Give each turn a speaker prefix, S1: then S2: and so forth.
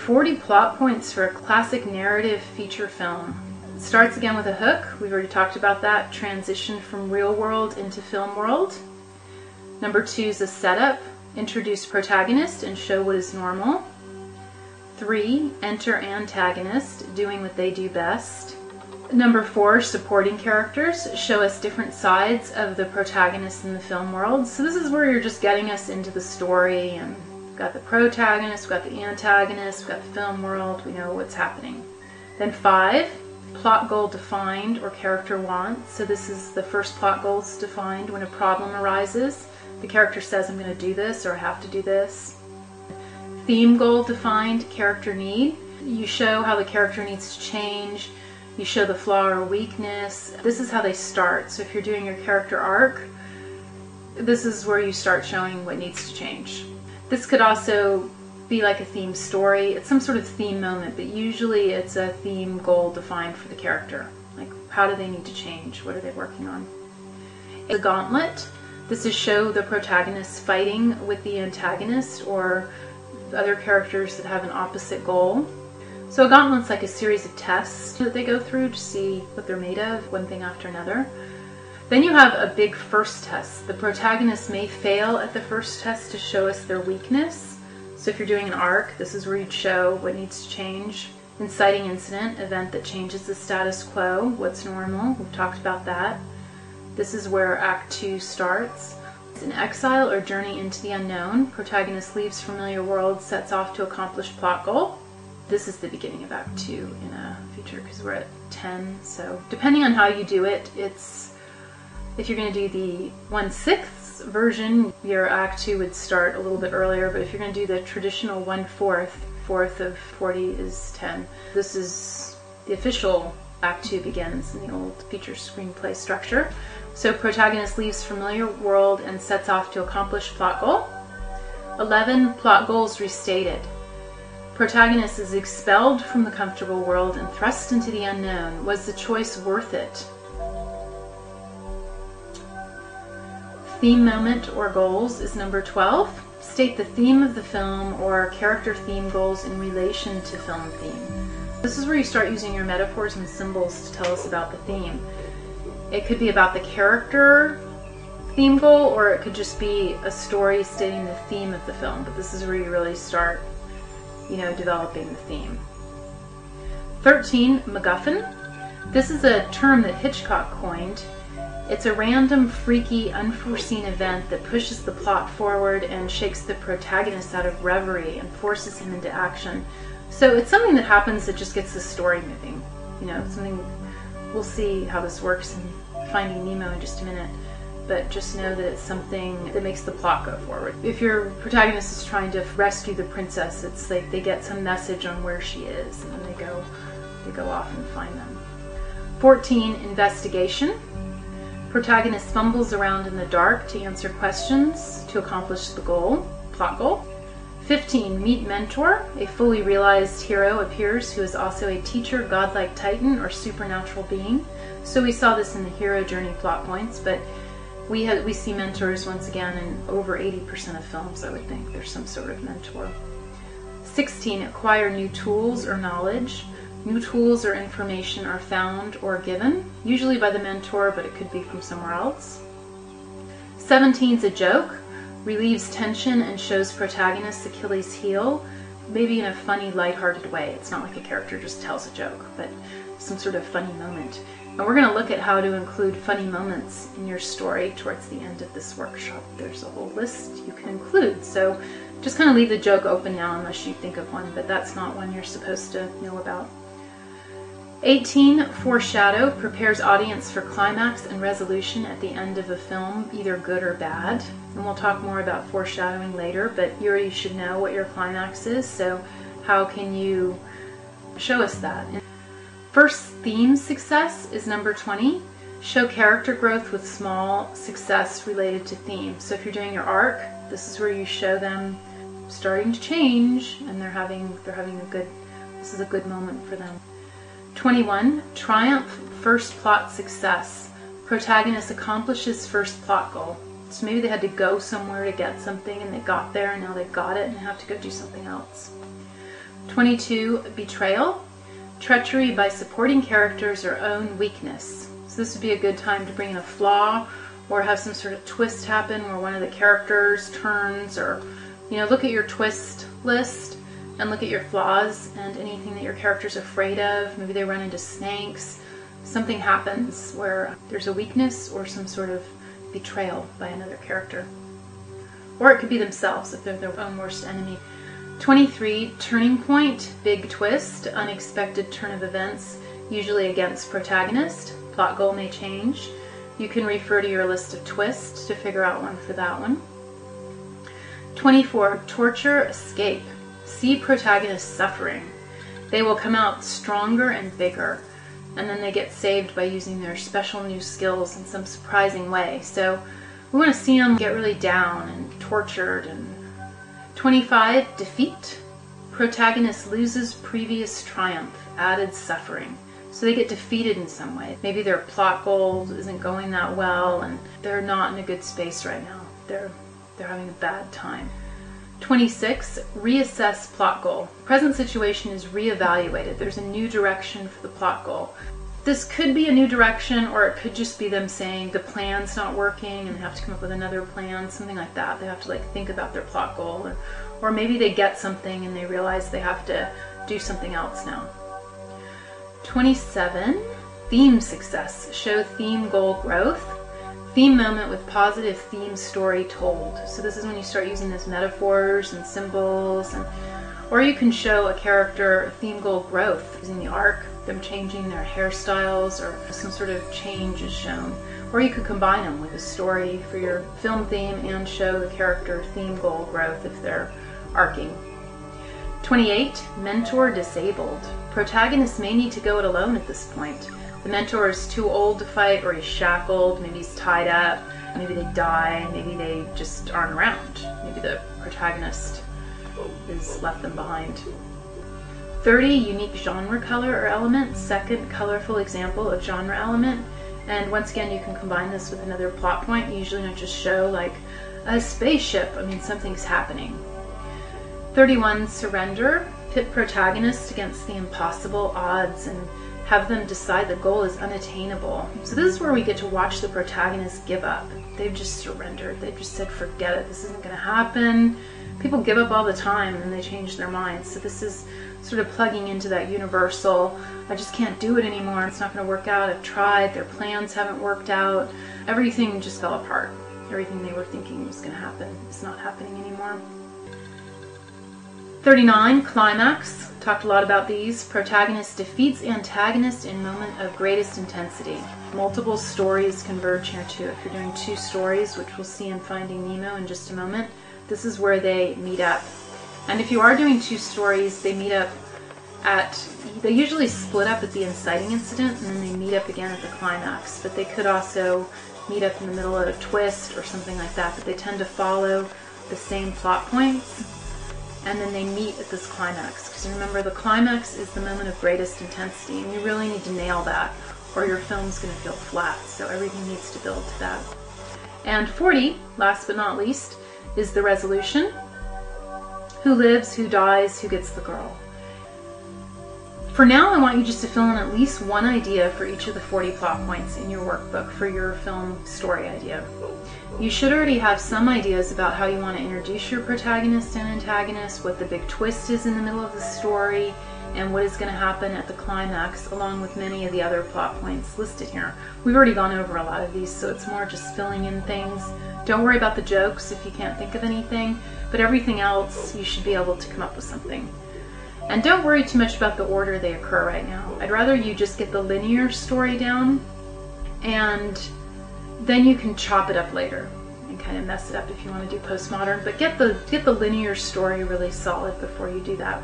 S1: 40 plot points for a classic narrative feature film. It starts again with a hook. We've already talked about that. Transition from real world into film world. Number 2 is a setup. Introduce protagonist and show what is normal. 3, enter antagonist, doing what they do best. Number 4, supporting characters. Show us different sides of the protagonist in the film world. So this is where you're just getting us into the story, and we've got the protagonist, we've got the antagonist, we've got the film world, we know what's happening. Then 5, plot goal defined or character wants. So this is the first plot goal is defined when a problem arises. The character says, I'm going to do this, or I have to do this. Theme goal defined, character need. You show how the character needs to change. You show the flaw or weakness. This is how they start. So if you're doing your character arc, this is where you start showing what needs to change. This could also be like a theme story. It's some sort of theme moment, but usually it's a theme goal defined for the character. Like, how do they need to change? What are they working on? The gauntlet. This is show the protagonist fighting with the antagonist or other characters that have an opposite goal. So a gauntlet's like a series of tests that they go through to see what they're made of, one thing after another. Then you have a big first test. The protagonist may fail at the first test to show us their weakness. So if you're doing an arc, this is where you'd show what needs to change. Inciting incident, event that changes the status quo, what's normal, we've talked about that. This is where Act 2 starts. It's an exile or journey into the unknown. Protagonist leaves familiar world, sets off to accomplish plot goal. This is the beginning of Act 2 in a feature because we're at 10. So depending on how you do it, it's, if you're going to do the 1/6 version, your Act 2 would start a little bit earlier, but if you're going to do the traditional 1/4, fourth of 40 is 10. This is the official Act 2 begins in the old feature screenplay structure. So protagonist leaves familiar world and sets off to accomplish plot goal. 11, plot goals restated. Protagonist is expelled from the comfortable world and thrust into the unknown. Was the choice worth it? Theme moment or goals is number 12. State the theme of the film or character theme goals in relation to film theme. This is where you start using your metaphors and symbols to tell us about the theme. It could be about the character theme goal, or it could just be a story stating the theme of the film, but this is where you really start, developing the theme. 13, MacGuffin. This is a term that Hitchcock coined. It's a random, freaky, unforeseen event that pushes the plot forward and shakes the protagonist out of reverie and forces him into action. So it's something that happens that just gets the story moving. Something, we'll see how this works in Finding Nemo in just a minute, but just know that it's something that makes the plot go forward. If your protagonist is trying to rescue the princess, it's like they get some message on where she is, and then they go off and find them. 14, investigation. Protagonist fumbles around in the dark to answer questions to accomplish the goal, plot goal. 15, meet mentor. A fully realized hero appears who is also a teacher, godlike titan, or supernatural being. So we saw this in the hero journey plot points, but we see mentors once again in over 80% of films, I would think. There's some sort of mentor. 16, acquire new tools or knowledge. New tools or information are found or given, usually by the mentor, but it could be from somewhere else. 17 is a joke. Relieves tension and shows protagonist's Achilles heel, maybe in a funny, lighthearted way. It's not like a character just tells a joke, but some sort of funny moment. And we're going to look at how to include funny moments in your story towards the end of this workshop. There's a whole list you can include, so just kind of leave the joke open now unless you think of one, but that's not one you're supposed to know about. 18, foreshadow. Prepares audience for climax and resolution at the end of a film, either good or bad. And we'll talk more about foreshadowing later, but you already should know what your climax is, so how can you show us that? First theme success is number 20. Show character growth with small success related to theme. So if you're doing your arc, this is where you show them starting to change and they're having this is a good moment for them. 21, triumph, first plot success. Protagonist accomplishes first plot goal. So maybe they had to go somewhere to get something and they got there and now they've got it and have to go do something else. 22, betrayal. Treachery by supporting characters or own weakness. So this would be a good time to bring in a flaw or have some sort of twist happen where one of the characters turns, or, you know, look at your twist list and look at your flaws and anything that your character's afraid of. Maybe they run into snakes. Something happens where there's a weakness or some sort of betrayal by another character. Or it could be themselves if they're their own worst enemy. 23, turning point, big twist, unexpected turn of events, usually against protagonist. Plot goal may change. You can refer to your list of twists to figure out one for that one. 24, torture, escape. See protagonist suffering. They will come out stronger and bigger, and then they get saved by using their special new skills in some surprising way. So we want to see them get really down and tortured. And 25, defeat. Protagonist loses previous triumph, added suffering. So they get defeated in some way. Maybe their plot goal isn't going that well and they're not in a good space right now. They're having a bad time. 26, reassess plot goal. Present situation is reevaluated. There's a new direction for the plot goal. This could be a new direction, or it could just be them saying the plan's not working and they have to come up with another plan, something like that. They have to think about their plot goal, or maybe they get something and they realize they have to do something else now. 27, theme success. Show theme goal growth. Theme moment with positive theme story told. So this is when you start using those metaphors and symbols, or you can show a character theme goal growth using the arc, them changing their hairstyles, or some sort of change is shown. Or you could combine them with a story for your film theme and show the character theme goal growth if they're arcing. 28, mentor disabled. Protagonist may need to go it alone at this point. The mentor is too old to fight, or he's shackled, maybe he's tied up, maybe they die, maybe they just aren't around. Maybe the protagonist has left them behind. 30, unique genre color or element. Second colorful example of genre element. And once again, you can combine this with another plot point. You usually don't just show like a spaceship. I mean, something's happening. 31, surrender. Pit protagonist against the impossible odds and have them decide the goal is unattainable. So this is where we get to watch the protagonist give up. They've just surrendered. They've just said, forget it, this isn't going to happen. People give up all the time and then they change their minds. So this is sort of plugging into that universal, I just can't do it anymore, it's not going to work out, I've tried, their plans haven't worked out, everything just fell apart. Everything they were thinking was going to happen is not happening anymore. 39, climax. Talked a lot about these. Protagonist defeats antagonist in moment of greatest intensity. Multiple stories converge here too. If you're doing two stories, which we'll see in Finding Nemo in just a moment, this is where they meet up. And if you are doing two stories, they meet up they usually split up at the inciting incident and then they meet up again at the climax. But they could also meet up in the middle of a twist or something like that, but they tend to follow the same plot points. And then they meet at this climax. Because remember, the climax is the moment of greatest intensity, and you really need to nail that, or your film's going to feel flat. So everything needs to build to that. And 40, last but not least, is the resolution. Who lives, who dies, who gets the girl. For now, I want you just to fill in at least one idea for each of the 40 plot points in your workbook for your film story idea. You should already have some ideas about how you want to introduce your protagonist and antagonist, what the big twist is in the middle of the story, and what is going to happen at the climax, along with many of the other plot points listed here. We've already gone over a lot of these, so it's more just filling in things. Don't worry about the jokes if you can't think of anything, but everything else, you should be able to come up with something. And don't worry too much about the order they occur right now. I'd rather you just get the linear story down, and then you can chop it up later and kind of mess it up if you want to do postmodern, but get the linear story really solid before you do that.